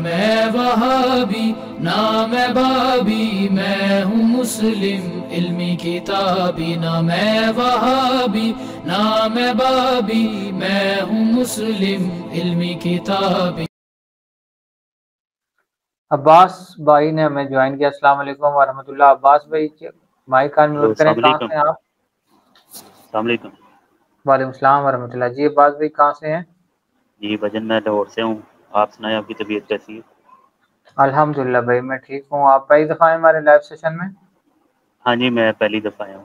میں وہابی نہ میں بابی، میں ہوں مسلم علمی کتابی، نہ میں وہابی نہ میں بابی، میں ہوں مسلم علمی کتابی۔ عباس بھائی نے ہمیں جوائن کیا۔ السلام علیکم ورحمۃ اللہ۔ عباس بھائی مائک آن میوٹ کریں۔ السلام کہاں علیکم۔ سے ہیں آپ؟ السلام علیکم وعلیکم السلام ورحمۃ اللہ۔ جی عباس بھائی کہاں سے ہیں؟ جی بھجن میں لاہور سے ہوں، آپ سنائیں آپ کی طبیعت کیسی ہے؟ الحمدللہ بھائی میں ٹھیک ہوں۔ آپ پہلی دفعہ ہیں ہمارے لائیو سیشن میں؟ ہاں جی میں پہلی دفعہ آیا ہوں۔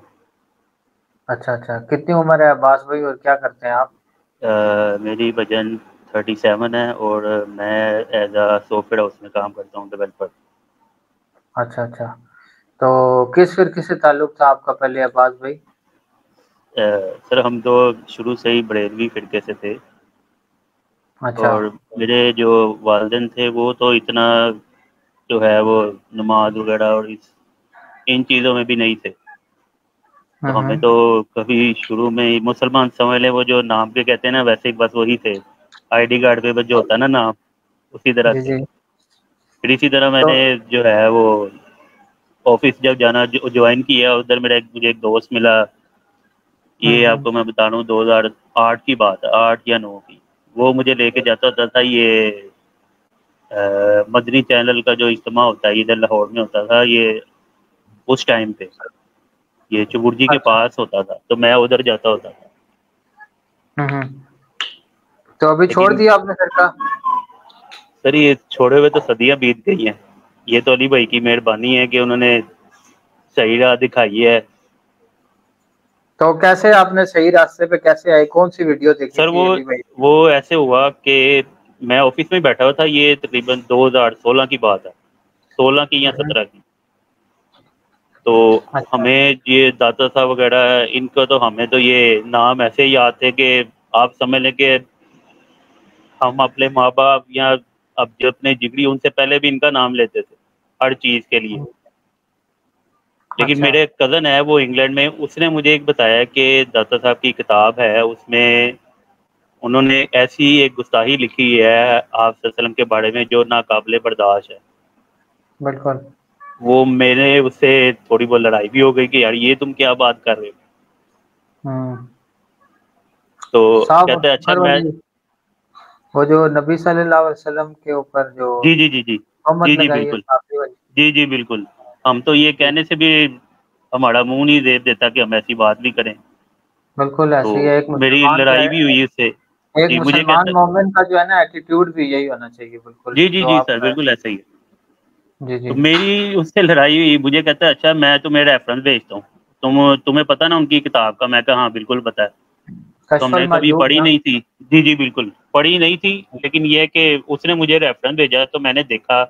اچھا، کتنی عمر ہے عباس بھائی اور کیا کرتے ہیں آپ؟ میری بھجن 37 ہے اور میں as a soft where house میں کام کرتا ہوں، ڈیولپر۔ اچھا، تو کس فرقے سے تعلق تھا آپ کا پہلے عباس بھائی؟ سر ہم تو شروع سے ہی بریلوی فرقے سے تھے، اچھا، اور میرے جو والدین تھے وہ تو اتنا جو ہے وہ نماز وغیرہ اور ان چیزوں میں بھی نہیں تھے، تو ہمیں تو کبھی شروع میں ہی مسلمان سمجھ لیں، وہ جو نام کے کہتے ہیں نا ویسے ہی بس وہی تھے، آئی ڈی کارڈ پہ بس جو ہوتا ہے نا نام، اسی طرح جی سے۔ جی پھر اسی طرح میں تو نے جو ہے وہ آفس جب جانا جوائن کیا، ادھر مجھے ایک دوست ملا، یہ آپ کو میں بتا رہا ہوں 2008 کی بات ہے، 8 یا 9 کی۔ وہ مجھے لے کے جاتا ہوتا تھا یہ مدنی چینل کا جو اجتماع ہوتا ہے ادھر لاہور میں ہوتا تھا، یہ اس ٹائم پہ یہ چبرجی کے اچھا، پاس ہوتا تھا، تو میں ادھر جاتا ہوتا تھا۔ تو ابھی چھوڑ لیکن دیا آپ نے فرقہ؟ سر یہ چھوڑے ہوئے تو صدیاں بیت گئی ہیں، یہ تو علی بھائی کی مہربانی ہے کہ انہوں نے صحیح راہ دکھائی ہے۔ تو کیسے آپ نے صحیح راستے پہ کیسے آئے؟ کون سی ویڈیو دیکھی سر تھی علی بھائی؟ وہ ایسے ہوا کہ میں آفس میں بیٹھا ہوا تھا، یہ تقریباً 2016 کی بات ہے، 16 کی یا 17 کی۔ تو اچھا، ہمیں یہ داتا صاحب وغیرہ ان کا تو ہمیں تو یہ نام ایسے ہی یاد تھے کہ آپ سمجھ لیں کہ ہم اپنے ماں باپ یا اب جو اپنے جگری ان سے پہلے بھی ان کا نام لیتے تھے ہر چیز کے لیے۔ لیکن اچھا، میرے کزن ہے وہ انگلینڈ میں، اس نے مجھے ایک بتایا کہ داتا صاحب کی کتاب ہے، اس میں انہوں نے ایسی ایک گستاخی لکھی ہے آپ صلی اللہ علیہ وسلم کے بارے میں جو ناقابل برداشت ہے۔ بالکل۔ وہ میرے اس سے تھوڑی بہت لڑائی بھی ہو گئی کہ یار یہ تم کیا بات کر رہے ہو، تو صاحب کہتے ہیں اچھا میں وہ جو نبی صلی اللہ علیہ وسلم کے اوپر جو جی جی جی جی محمد جی جی لگائی ہے بالکل، صافی والی۔ جی جی بالکل، ہم تو یہ کہنے سے بھی ہمارا منہ نہیں دے دیتا کہ ہم ایسی بات بھی کریں، بالکل تو ایسی ہے۔ ایک میری مسلمان کا لڑائی بھی ہوئی اس سے۔ ایک جی مجھے مسلمان کہتا مومن کا جو ہے نا ایٹیٹیوڈ بھی یہی ہونا چاہیے، بالکل جی جی جو جی آپ سر کا بالکل ایسا ہی ہے۔ جی تو جی میری اس سے لڑائی ہوئی، مجھے کہتا ہے اچھا میں تمہیں ریفرنس بھیجتا ہوں، تمہیں پتہ نا ان کی کتاب کا؟ میں کہا ہاں بالکل پتہ ہے۔ تو ہم کشف نے کبھی المحجوب پڑھی نا؟ نہیں تھی، جی جی بالکل پڑھی نہیں تھی، لیکن یہ کہ اس نے مجھے ریفرنس بھیجا تو میں نے دیکھا،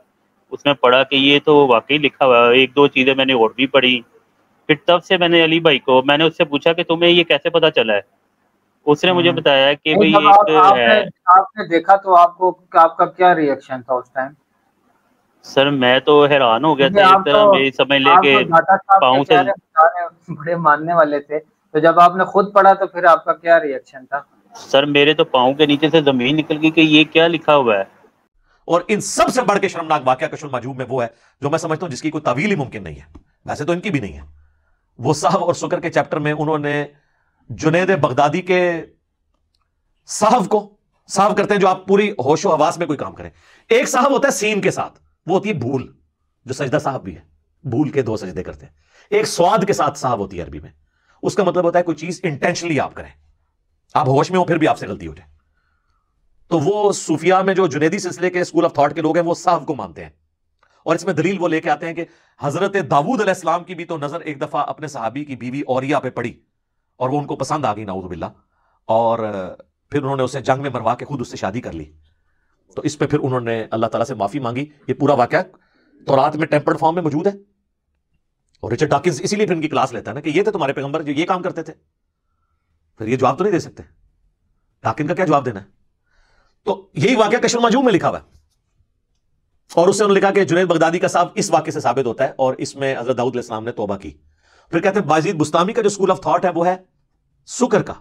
اس میں پڑھا کہ یہ تو واقعی لکھا ہوا ہے، ایک دو چیزیں میں نے اور بھی پڑھی۔ پھر تب سے میں نے علی بھائی کو میں نے اس سے پوچھا کہ تمہیں یہ کیسے پتہ چلا ہے؟ اس نے مجھے بتایا کہ نہیں، بھئی جب ایک ہے۔ آپ نے دیکھا تو آپ کا کیا ری ایکشن تھا اس ٹائم؟ سر میں تو حیران ہو گیا کیونکہ تھا، ایک طرح میری سمجھ لے آپ کہ تو داتا صاحب کے پاؤں سے۔ کہہ رہے بتا رہے بڑے ماننے والے تھے، تو جب آپ نے خود پڑھا تو پھر آپ کا کیا ری ایکشن تھا؟ سر میرے تو پاؤں کے نیچے سے زمین نکل گئی کہ یہ کیا لکھا ہوا ہے۔ اور ان سب سے بڑھ کے شرمناک واقعہ کشف المحجوب میں وہ ہے جو میں سمجھتا ہوں جس کی کوئی تعویل ہی ممکن نہیں ہے، ویسے تو ان کی بھی نہیں ہے۔ وہ صحف اور سکر کے چیپٹر میں انہوں نے جنید بغدادی کے صحف کو صحف کرتے ہیں جو آپ پوری ہوش و حواس میں کوئی کام کریں۔ ایک صحف ہوتا ہے سین کے ساتھ، وہ ہوتی ہے بھول، جو سجدہ صحف بھی ہے، بھول کے 2 سجدے کرتے ہیں۔ ایک سواد کے ساتھ صحف ہوتی ہے عربی میں، اس کا مطلب ہوتا ہے کوئی چیز انٹینشنلی آپ کریں، آپ ہوش میں ہو پھر بھی آپ سے غلطی ہو جائے۔ تو وہ صوفیاء میں جو جنیدی سلسلے کے اسکول آف تھاٹ کے لوگ ہیں وہ صحف کو مانتے ہیں، اور اس میں دلیل وہ لے کے آتے ہیں کہ حضرت داؤد علیہ السلام کی بھی تو نظر ایک دفعہ اپنے صحابی کی بیوی اوریہ پہ پڑی اور وہ ان کو پسند آ گئی نعوذ باللہ، اور پھر انہوں نے اسے جنگ میں مروا کے خود اس سے شادی کر لی۔ تو اس پہ پھر انہوں نے اللہ تعالیٰ سے معافی مانگی۔ یہ پورا واقعہ تورات میں ٹیمپرڈ فارم میں موجود ہے، اور رچرڈ ڈاکنز اسی لیے پھر ان کی کلاس لیتا ہے نا کہ یہ تھے تمہارے پیغمبر جو یہ کام کرتے تھے، پھر یہ جواب تو نہیں دے سکتے، ڈاکن کا کیا جواب دینا ہے؟ تو یہی واقعہ کشف المحجوب میں لکھا ہوا ہے، اور اس سے انہوں نے لکھا کہ جنید بغدادی کا صاحب اس واقعے سے ثابت ہوتا ہے، اور اس میں حضرت داؤد علیہ السلام نے توبہ کی۔ پھر کہتے ہیں بازید بستامی کا جو اسکول آف تھاٹ ہے وہ ہے سکر کا،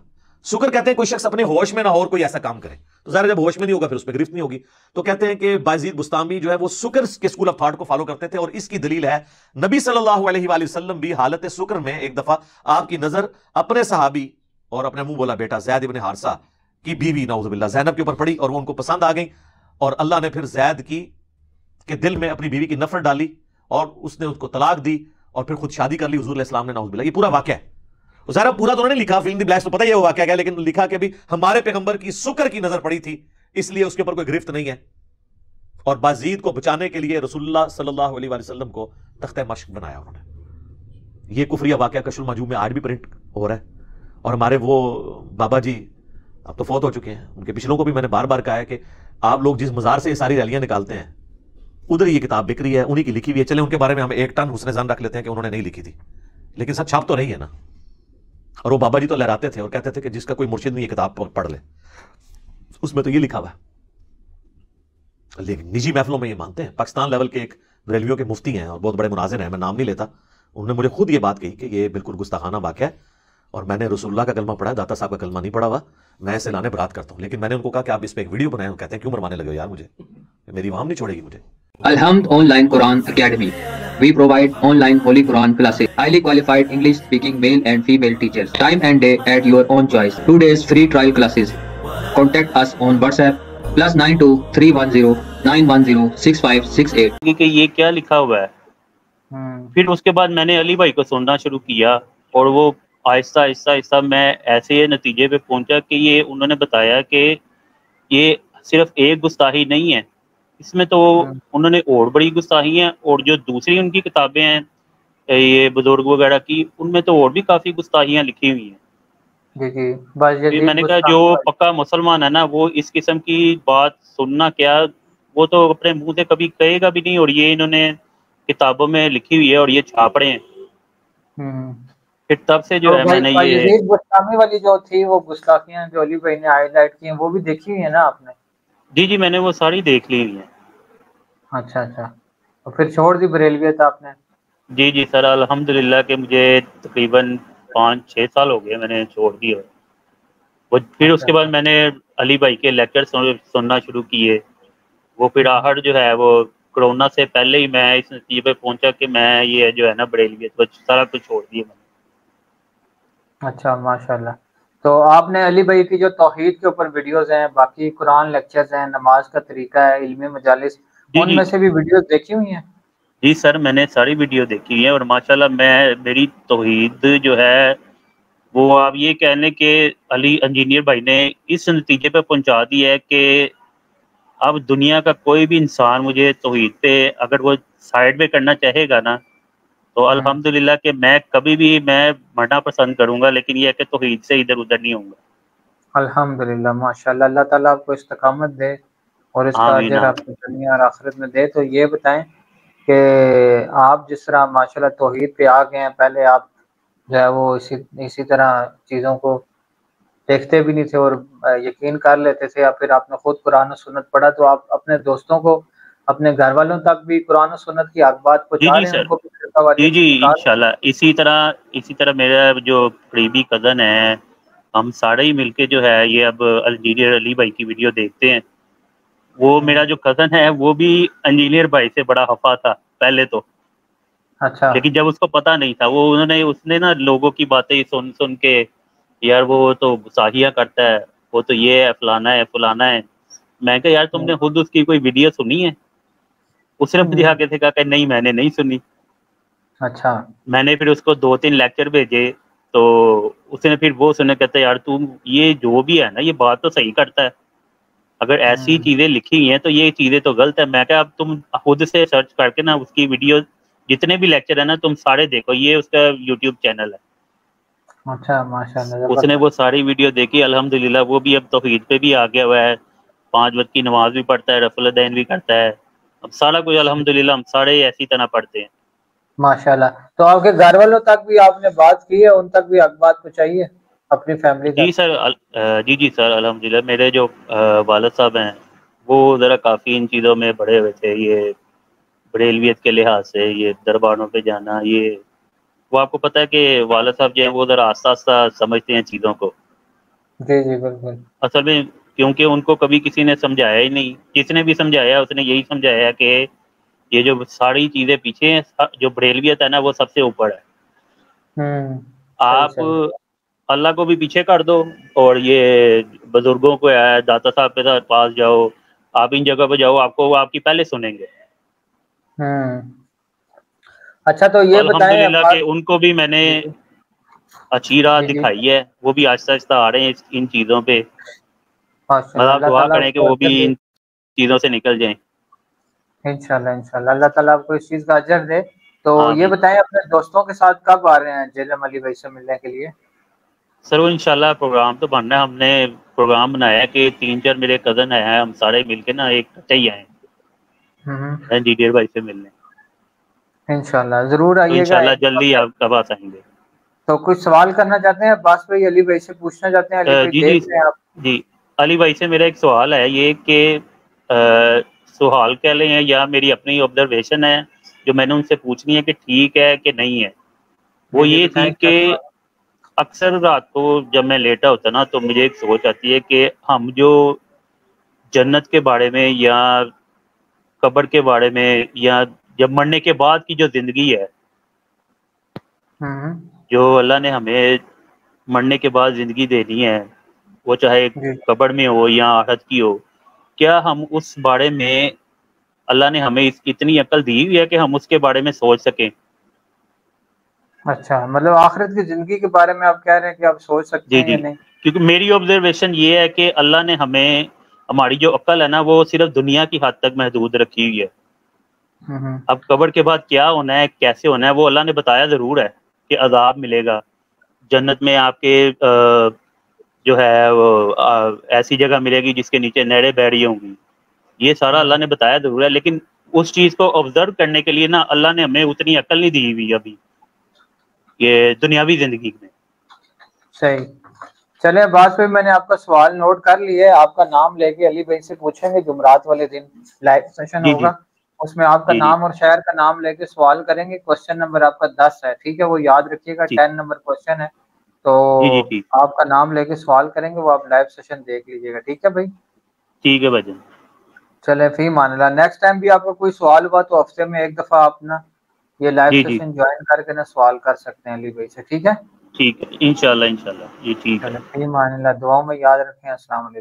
شکر کہتے ہیں کوئی شخص اپنے ہوش میں نہ ہو اور کوئی ایسا کام کرے تو ظاہر جب ہوش میں نہیں ہوگا پھر اس پہ گرفت نہیں ہوگی. تو کہتے ہیں کہ بایزید بستامی جو ہے وہ سکر کے اسکول آف تھاٹ کو فالو کرتے تھے, اور اس کی دلیل ہے نبی صلی اللہ علیہ وآلہ وسلم بھی حالت سکر میں ایک دفعہ آپ کی نظر اپنے صحابی اور اپنے منہ بولا بیٹا زید ابن حارثہ کی بیوی نعوذ باللہ زینب کے اوپر پڑی, اور وہ ان کو پسند آ گئی, اور اللہ نے پھر زید کی کے دل میں اپنی بیوی کی نفرت ڈالی اور اس نے اس کو طلاق دی اور پھر خود شادی کر لی حضور علیہ السلام نے نعوذ باللہ. یہ پورا واقعہ ہے. ظاہر پورا تو انہوں نے لکھا, فلم دی بلیکس تو پتہ ہی ہے وہ واقعہ کیا, لیکن لکھا کہ بھی ہمارے پیغمبر کی سکر کی نظر پڑی تھی اس لیے اس کے اوپر کوئی گرفت نہیں ہے, اور بازید کو بچانے کے لیے رسول اللہ صلی اللہ علیہ وآلہ وسلم کو تختہ مشق بنایا انہوں نے. یہ کفریہ واقعہ کشف المحجوب میں آج بھی پرنٹ ہو رہا ہے, اور ہمارے وہ بابا جی اب تو فوت ہو چکے ہیں, ان کے پچھلوں کو بھی میں نے بار بار کہا ہے کہ آپ لوگ جس مزار سے یہ ساری ریلیاں نکالتے ہیں ادھر یہ کتاب بک رہی ہے, انہی کی لکھی ہوئی ہے. چلیں ان کے بارے میں ہم ایک ٹن حسن ظن رکھ لیتے ہیں کہ انہوں نے نہیں لکھی تھی, لیکن سب چھاپ تو رہی ہے نا. اور وہ بابا جی تو لہراتے تھے اور کہتے تھے کہ جس کا کوئی مرشد نہیں یہ کتاب پڑھ لے, اس میں تو یہ لکھا ہوا ہے. لیکن نجی محفلوں میں یہ مانتے ہیں. پاکستان لیول کے ایک بریلویوں کے مفتی ہیں اور بہت بڑے مناظر ہیں, میں نام نہیں لیتا, انہوں نے مجھے خود یہ بات کہی کہ یہ بالکل گستاخانہ واقعہ ہے, اور میں نے رسول اللہ کا کلمہ پڑھا ہے, داتا صاحب کا کلمہ نہیں پڑھا ہوا, میں اسے لانے برات کرتا ہوں. لیکن میں نے ان کو کہا کہ آپ اس پہ ایک ویڈیو بنائیں, کہتے ہیں کیوں مروانے لگے ہو یار مجھے, میری عوام نہیں چھوڑے گی مجھے. Alhamd Online Quran Academy. We provide online Holy Quran classes. Highly qualified English speaking male and female teachers. Time and day at your own choice. 2 days free trial classes. Contact us on WhatsApp +92 310 910 6568. کہ یہ کیا لکھا ہوا ہے. پھر اس کے بعد میں نے علی بھائی کو سننا شروع کیا, اور وہ آہستہ آہستہ آہستہ میں ایسے نتیجے پہ پہنچا کہ یہ انہوں نے بتایا کہ یہ صرف ایک گستاخی نہیں ہے, اس میں تو انہوں نے اور بڑی گستاخی ہیں, اور جو دوسری ان کی کتابیں ہیں یہ بزرگ وغیرہ کی, ان میں تو اور بھی کافی گستاخیاں لکھی ہوئی ہیں. جی میں نے کہا جو پکا مسلمان ہے نا وہ اس قسم کی بات سننا کیا, وہ تو اپنے منہ سے کبھی کہے گا بھی نہیں, اور یہ انہوں نے کتابوں میں لکھی ہوئی ہے اور یہ چھاپ رہے ہیں. پھر تب سے جو ہے میں نے یہ بستامی والی جو تھی وہ گستاخیاں جو علی بھائی نے ہائی لائٹ کی ہیں وہ بھی دیکھی ہوئی ہیں نا آپ نے؟ جی میں نے وہ ساری دیکھ لی ہوئی ہیں. اچھا, تو پھر چھوڑ دی بریلویت آپ نے؟ جی سر الحمدللہ کہ مجھے تقریباً 5-6 سال ہو گئے میں نے چھوڑ دیا. پھر اس کے بعد میں نے علی بھائی کے لیکچر سننا شروع کیے. وہ پھر آخر جو ہے وہ کرونا سے پہلے ہی میں اس نتیجے پہ پہنچا کہ میں یہ جو ہے نا بریلویت سارا کچھ چھوڑ دیا میں نے. اچھا ماشاءاللہ. تو آپ نے علی بھائی کی جو توحید کے اوپر ویڈیوز ہیں, باقی قرآن لیکچرز ہیں, نماز کا طریقہ ہے, علمی مجالس, ان میں سے بھی ویڈیوز دیکھی ہوئی ہیں؟ جی سر میں نے ساری ویڈیو دیکھی ہوئی ہیں, اور ماشاءاللہ میری توحید جو ہے وہ آپ یہ کہہ لیں کہ علی انجینئر بھائی نے اس نتیجے پہ پہنچا دی ہے کہ اب دنیا کا کوئی بھی انسان مجھے توحید پہ اگر وہ سائڈ پہ کرنا چاہے گا نا تو الحمدللہ کہ میں کبھی بھی میں مرنا پسند کروں گا, لیکن یہ ہے کہ توحید سے ادھر ادھر نہیں ہوں گا. الحمدللہ ماشاءاللہ, اللہ تعالیٰ آپ کو استقامت دے اور اس کا اجر آپ کو دنیا اور آخرت میں دے. تو یہ بتائیں کہ آپ جس طرح ماشاءاللہ توحید پہ آ گئے ہیں, پہلے آپ جو ہے وہ اسی طرح چیزوں کو دیکھتے بھی نہیں تھے اور یقین کر لیتے تھے, یا پھر آپ نے خود قرآن و سنت پڑھا, تو آپ اپنے دوستوں کو, اپنے گھر والوں تک بھی قرآن و سنت کی حق بات پہنچا رہے ہیں ان کو؟ جی انشاءاللہ. اسی طرح میرا جو قریبی کزن ہے, ہم سارے ہی مل کے جو ہے یہ اب انجینئر علی بھائی کی ویڈیو دیکھتے ہیں. وہ میرا جو کزن ہے وہ بھی انجینئر بھائی سے بڑا خفا تھا پہلے تو, اچھا, لیکن جب اس کو پتہ نہیں تھا اس نے نا لوگوں کی باتیں سن کے یار وہ تو گستاخیاں کرتا ہے, وہ تو یہ ہے فلانا ہے فلانا ہے. میں کہا یار تم نے خود اس کی کوئی ویڈیو سنی ہے؟ اس نے مجھے آگے سے کہا کہ نہیں میں نے نہیں سنی. اچھا, میں نے پھر اس کو 2-3 لیکچر بھیجے تو اس نے پھر وہ سننے کہتا ہے یار تم یہ جو بھی ہے نا یہ بات تو صحیح کرتا ہے, اگر ایسی چیزیں لکھی ہوئی ہیں تو یہ چیزیں تو غلط ہے. میں کہا اب تم خود سے سرچ کر کے نا اس کی ویڈیو جتنے بھی لیکچر ہیں نا تم سارے دیکھو, یہ اس کا یوٹیوب چینل ہے. اچھا ماشاءاللہ, اس نے وہ ساری ویڈیو دیکھی الحمدللہ. وہ بھی اب توحید پہ بھی آ گیا ہوا ہے, 5 وقت کی نماز بھی پڑھتا ہے, رفع الدین بھی کرتا ہے, اب سارا کچھ الحمدللہ ہم سارے ایسی طرح پڑھتے ہیں ماشاءاللہ. تو آپ کے گھر والوں تک بھی آپ نے بات کی ہے, ان تک بھی حق بات پہنچائی ہے اپنی فیملی تک؟ جی سر الحمدللہ. میرے جو والد صاحب ہیں وہ ذرا کافی ان چیزوں میں بڑے ہوئے تھے, یہ بریلویت کے لحاظ سے یہ درباروں پہ جانا, یہ وہ آپ کو پتہ ہے کہ والد صاحب جو ہیں وہ ذرا آہستہ آہستہ سمجھتے ہیں چیزوں کو. جی جی بالکل. اصل میں کیونکہ ان کو کبھی کسی نے سمجھایا ہی نہیں. جس نے بھی سمجھایا اس نے یہی سمجھایا کہ یہ جو ساری چیزیں پیچھے ہیں, جو بریلویت ہے نا وہ سب سے اوپر ہے. صحیح آپ صحیح. اللہ کو بھی پیچھے کر دو, اور یہ بزرگوں کو ہے داتا صاحب کے ساتھ پاس جاؤ, آپ ان جگہ پہ جاؤ, آپ کو وہ آپ کی پہلے سنیں گے. اچھا تو تو یہ بتائیں الحمدللہ کہ ان کو بھی میں نے جی اچھی راہ جی جی دکھائی ہے, وہ بھی آہستہ آہستہ آ رہے ہیں ان چیزوں پہ. ماشاء بس اللہ. آپ اللہ دعا تعالیٰ کریں آپ کہ کو وہ بھی اجر دے. ان چیزوں سے نکل جائیں. انشاءاللہ اللہ تعالیٰ آپ کو اس چیز کا اجر دے. تو یہ آمین. بتائیں اپنے دوستوں کے ساتھ کب آ رہے ہیں جیلم علی بھائی سے ملنے کے لیے؟ سر وہ انشاءاللہ پروگرام تو بننا ہے. ہم نے پروگرام بنایا ہے کہ 3-4 میرے کزن ہیں, ہم سارے مل کے نا ایک کٹھے ہی آئیں انجینئر بھائی سے ملنے. انشاءاللہ ضرور تو آئیے گا. انشاءاللہ جلدی آپ کے پاس آئیں گے. تو کچھ سوال کرنا چاہتے ہیں عباس بھائی علی بھائی سے پوچھنا چاہتے ہیں؟ علی بھائی جی جی دیکھ رہے ہیں آپ؟ جی علی بھائی سے میرا ایک سوال ہے یہ کہ سوال کہہ لیں یا میری اپنی آبزرویشن ہے جو میں نے ان سے پوچھنی ہے کہ ٹھیک ہے کہ نہیں ہے. جی وہ جی یہ بتائیں تھی کیا کہ سوال. اکثر رات کو جب میں لیٹا ہوتا نا تو مجھے ایک سوچ آتی ہے کہ ہم جو جنت کے بارے میں یا قبر کے بارے میں یا جب مرنے کے بعد کی جو زندگی ہے, جو اللہ نے ہمیں مرنے کے بعد زندگی دینی ہے, وہ چاہے جی قبر میں ہو یا آخرت کی ہو, کیا ہم اس بارے میں اللہ نے ہمیں اتنی عقل دی ہوئی ہے کہ ہم اس کے بارے میں سوچ سکیں؟ اچھا مطلب آخرت کی زندگی کے بارے میں آپ کہہ رہے ہیں کہ آپ سوچ سکتے جی ہیں یا جی نہیں؟ کیونکہ میری آبزرویشن یہ ہے کہ اللہ نے ہمیں ہماری جو عقل ہے نا وہ صرف دنیا کی حد تک محدود رکھی ہوئی ہے. اب قبر کے بعد کیا ہونا ہے کیسے ہونا ہے وہ اللہ نے بتایا ضرور ہے کہ عذاب ملے گا, جنت میں آپ کے جو ہے وہ ایسی جگہ ملے گی جس کے نیچے نہریں بہہ رہی ہوں گی. یہ سارا اللہ نے بتایا ضرور ہے, لیکن اس چیز کو آبزرو کرنے کے لیے نا اللہ نے ہمیں اتنی عقل نہیں دی ہوئی ابھی یہ دنیاوی زندگی میں. صحیح. چلیں عباس بھائی میں نے آپ کا سوال نوٹ کر لیا ہے. آپ کا نام لے کے علی بھائی سے پوچھیں گے, جمعرات والے دن لائیو سیشن جی جی ہوگا, اس میں آپ کا جی جی نام اور شہر کا نام لے کے سوال کریں گے. کوشچن نمبر آپ کا 10 ہے, ٹھیک ہے, وہ یاد رکھیے گا. جی 10 نمبر کوشچن ہے, تو جی جی ٹھیک آپ کا نام لے کے سوال کریں گے, وہ آپ لائیو سیشن دیکھ لیجیے گا. ٹھیک ہے بھائی, ٹھیک ہے بھجن. چلے فی مان اللہ. نیکسٹ ٹائم بھی آپ کا کوئی سوال ہوا تو ہفتے میں ایک دفعہ آپ نا یہ لائیو جی جی سیشن جوائن کر کے نا سوال کر سکتے ہیں علی بھائی سے. ٹھیک ہے, ٹھیک ہے انشاءاللہ یہ ٹھیک ہے. چلے فی مان اللہ. دعاؤں میں یاد رکھیں. السلام علیکم.